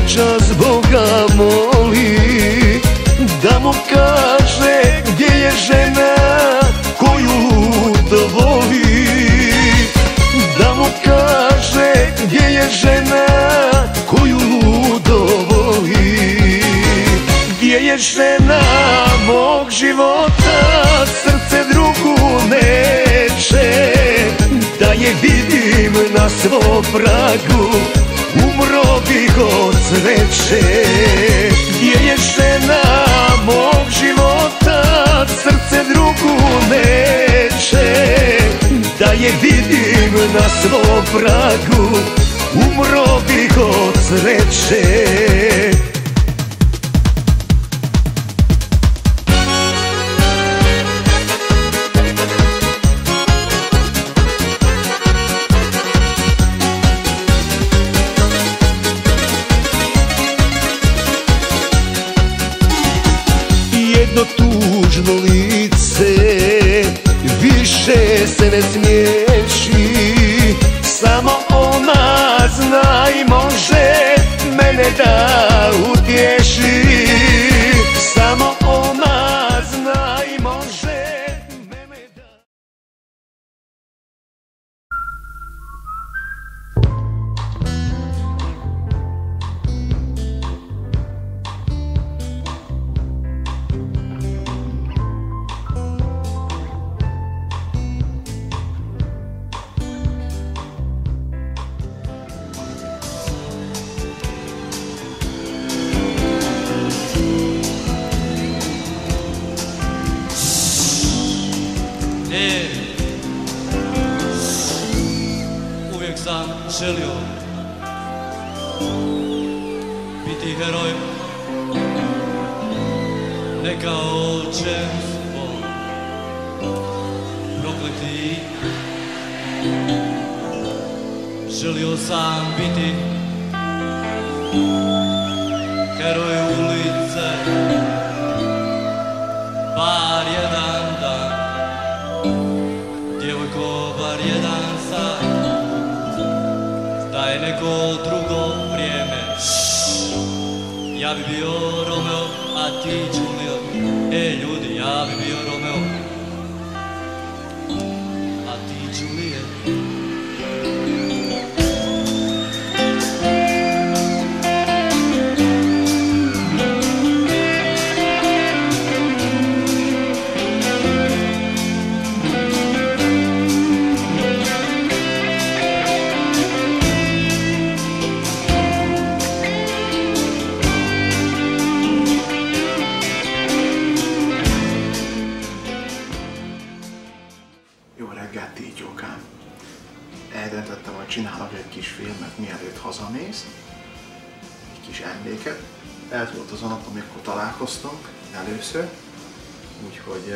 noćas Boga moli da mu kaže gdje je žena koju da voli, da mu kaže gdje je žena koju dovoli. Gdje je žena mog života, srce drugu neće, da je vidim na svom pragu, umro bih od sreće. Gdje je žena mog života, srce drugu neće, da je vidim na svom pragu, umro bih od sreće. Jedno tužno lice više se ne smiješi, samo ona zna i može mene da utješi. Samo ona zna i može mene da... Uvijek sam želio biti heroj, ne kao James Bond, prokleti. Želio sam biti heroj ulice, bar jedan dan, djevojko, bar jedan sat, da je neko drugo vrijeme. Ja bi bio Romeo, a ti Juliet. Ljudi, ja bi bio Romeo, a ti Juliet. Jó reggelt, Tígyókám! Eldöntöttem, hogy csinálok egy kis filmet, mielőtt hazamész. Egy kis emléket. Ez volt az a nap, amikor találkoztunk először. Úgyhogy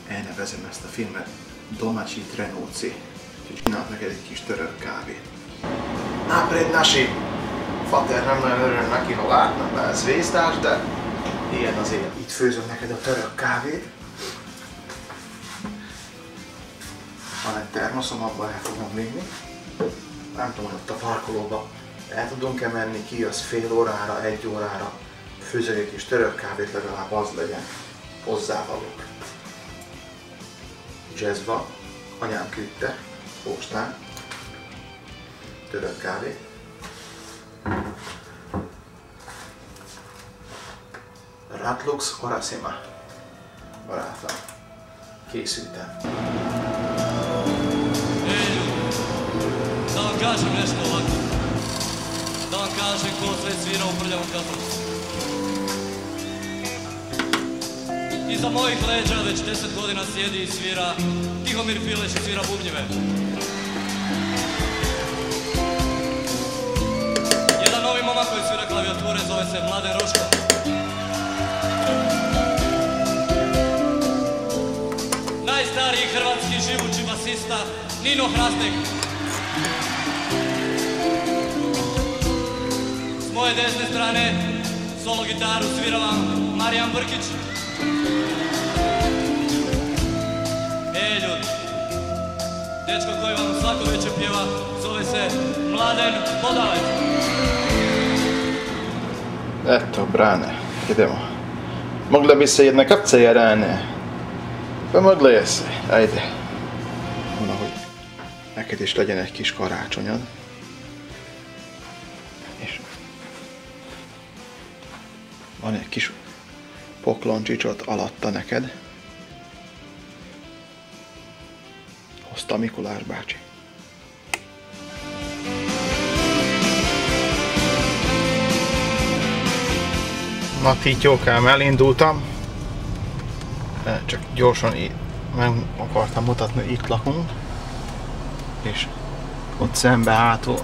elnevezem ezt a filmet Domaći trenuci. Úgyhogy csinálok neked egy kis török kávét. Napred nasi! Fater nem nagyon örül neki, ha látna, mert ez vésztás, de ilyen az élet. Itt főzöm neked a török kávét. Van egy termoszom, abban el fogom vinni. Nem tudom, hogy ott a parkolóba el tudunk-e menni, kijössz fél órára, egy órára, főzök egy kis török kávét, legalább az legyen hozzávalók. Dzsezva, anyám küldte, postán, török kávé. Ratlux Horasima, barátom, készültem. Da vam kažem nešto ovako, da vam kažem ko sve svira u prljavom katolicu. Iza mojih leđa već 10 godina sjedi i svira Tihomir Fileš i svira bubnjeve. Jedan novi momak koji svira klavijature zove se Mladen Roško. Najstariji hrvatski živući basista Nino Hrastek. S moje desne strane solo gitaru svira vam Marijan Brkić. Ljudi, dečko koji vam svako večer pjeva zove se Mladen Podalec. Eto, brane, idemo. Mogla bi se jedna kapca jarane. Pa mogla je se, ajde. Na, hogy neked is legyen egy kis karácsonyod. És van egy kis pokloncsicsot alatta neked. Hozta Mikulás bácsi. Na, títyókám, elindultam. Csak gyorsan meg akartam mutatni, hogy itt lakunk. És ott szembe hátul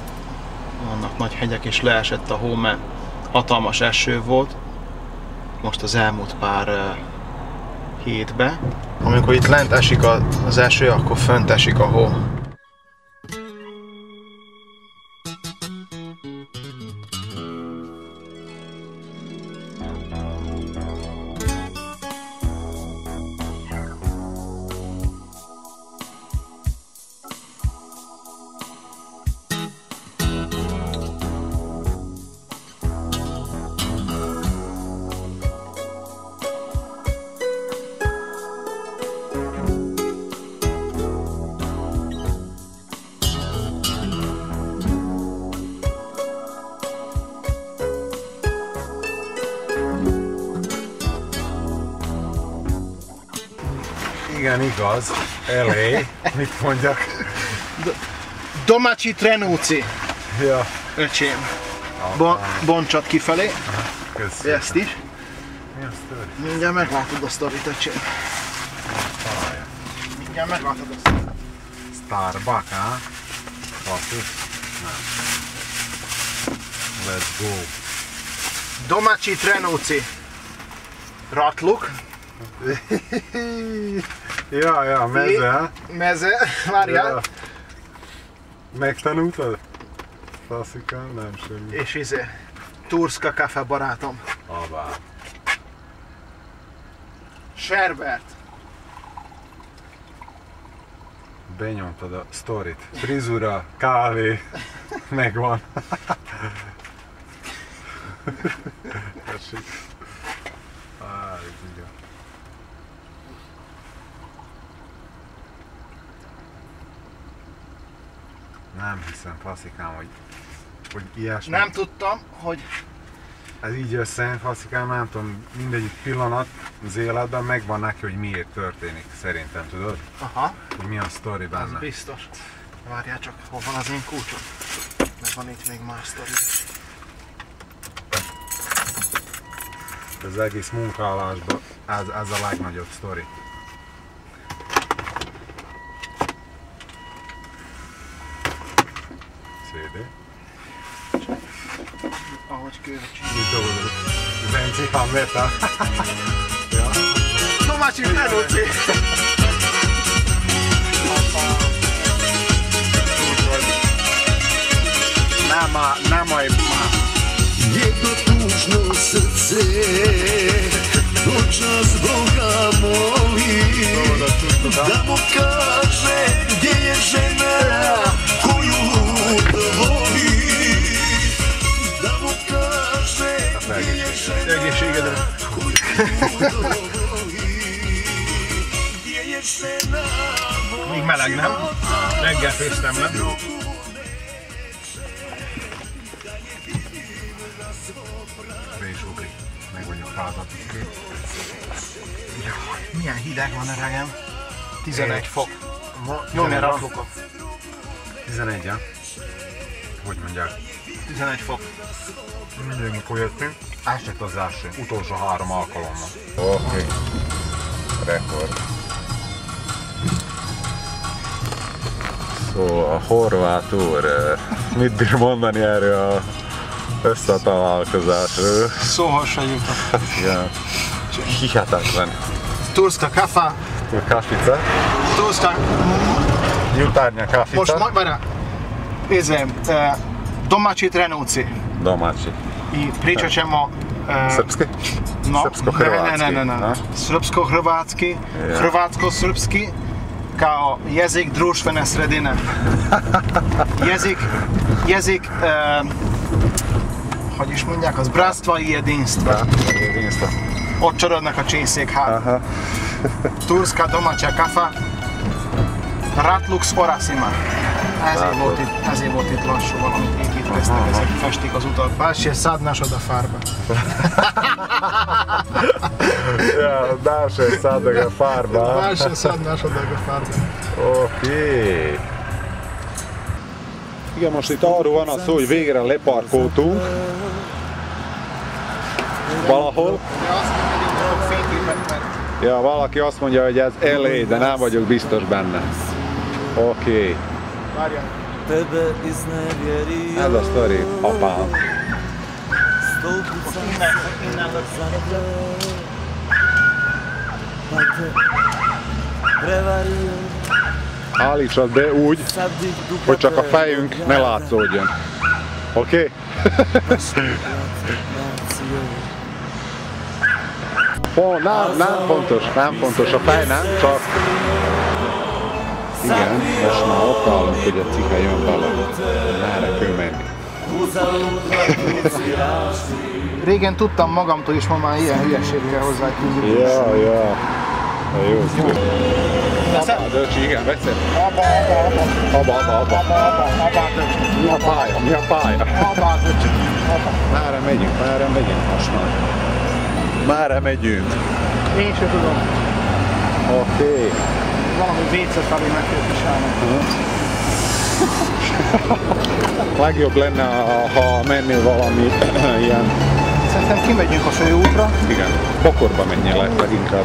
vannak nagy hegyek, és leesett a hó, mert hatalmas eső volt. Most az elmúlt pár hétben. Amikor itt lent esik az eső, akkor fönt esik a hó. Igen, igaz. Elé. Mit mondjak? Domácsi Trenúci. Ja. Öcsém. Bontsad kifelé. Köszönöm. Ezt is. Mi a sztori? Mindjárt meglátod a sztorit, öcsém. Mindjárt meglátod a sztorit. Starbucks, ha? Passzus? Nem. Let's go. Domácsi Trenúci. Ratluk. Ja, meze. Meze. Várjál. Ja. Megtanultad? Klasszika? Nem, semmi. És Turska Café barátom. Abá. Sherbert. Benyomtad a sztorit. Frizura, kávé, megvan. Tessék. Ez igen. Nem hiszem, faszikám, hogy ilyesmi. Nem tudtam, hogy Ez így összejön, faszikám, nem tudom, mindegyik pillanat az életben megvan neki, hogy miért történik, szerintem, tudod? aha, Hogy mi a sztori az benne. biztos. Várjál csak, hol van az én kulcsom? Meg van itt még más sztori is. Az egész munkálásban ez a legnagyobb sztori. CD. Ahogy kővecsünk. Mit dolgozol? Zenci, Hameta. Ja. Domácsi Trenúci! Nemoj Jedno tužno srce noćas Boga moli da mu kaže gdje je žena koju voli, da mu kaže gdje je žena koju voli, gdje je žena. Még meleg, nem? Reggel főztem le. Be is ugrik. Meg vagyok fázadt. Milyen hideg van, öregem? 11 fok. Jó, Nyomja raklukot. 11, ja? Hogy mondják? 11 fok. Mindig, mikor jöttünk, ez csak az első, utolsó 3 alkalommal. Oké. Rekord. Szóval a horvát úr, mit bír mondani erről a összetalálkozásról? Szóval se jutott. Hát igen, hihetetlen. Turska Café. Kafica, Turska... jutarnja kafica. Most várjál. Domácsi Trenúci. Domaći. I pričat ćemo... Srpski? No, Srpsko-hrvatski. ne. Srpsko-hrvatski, hrvatsko-srpski kao jezik društvene sredine. Jezik hogy is mondják, az Bratstvo Jedinstvo. Ott csorognak a csészékhálók. Turska domaća kafa, Ratlux Orasima. Ezért volt itt lassú, valamit építkeztek, ezek festik az utat. Paši je sad naš oda farba. Ja, naša je sad ga farba. Paši je sad naš oda farba. Oké. Igen, most itt arról van a szó, hogy végre leparkoltunk. Valahol. Ja, valaki azt mondja, hogy ez LA, de nem vagyok biztos benne. Oké. Ez a sztori, apám. Állítsad be úgy, hogy csak a fejünk ne látszódjon. Oké? Nem fontos a fej, nem csak... Igen, most már ott állunk, hogy a cica jön bele. Merre kell menni. Régen tudtam magamtól is, ma már ilyen hülyeségre hozzá tudjuk. Ja. Jó. Abba, igen, veszed. Abba. Mi a pálya? Merre megyünk most már? Merre megyünk? Én sem tudom. Oké. Valami WC felé meg kell csinálni. Legjobb lenne, ha mennél valami ilyen... Szerintem kimegyünk a főútra. Igen, Bokorba menjél le leginkább.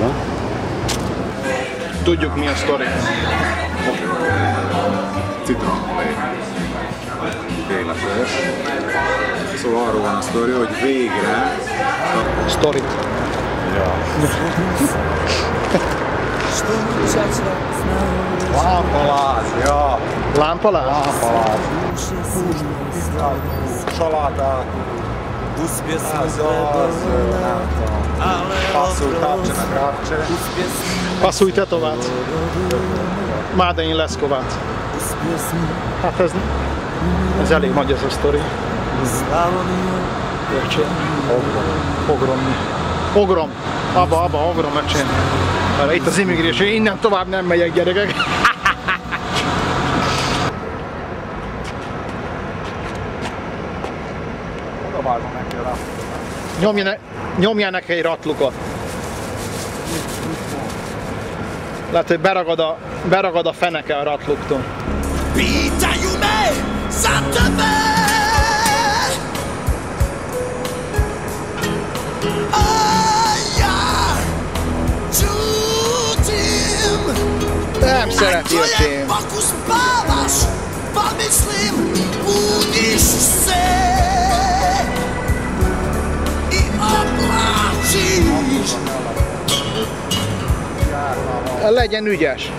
Tudjuk mi a sztori. Citromolé. Véletes. Szóval arról van a sztori, hogy végre... Sztori. Ja. Lámpaláz, ja. Lámpaláz? Lámpaláz. Salátát. Ez az, nem tudom. Passzul tápcsenek rápcse. Passzulj tetovált. Mádein Leszkovát. Hát ez elég nagy ez a sztori. Ogrom. Abba, ogrom meccsen. Itt az immigráció, innen tovább nem megyek, gyerekek. Nyomja neki egy ratlukot. Lehet, hogy beragad a feneke a ratluktól. Pitajú me za tebe. A ja čutim. Nem szereti a tém. Ako spavaš, pa mislim, budiš se i oblačiš. Legyen ügyes.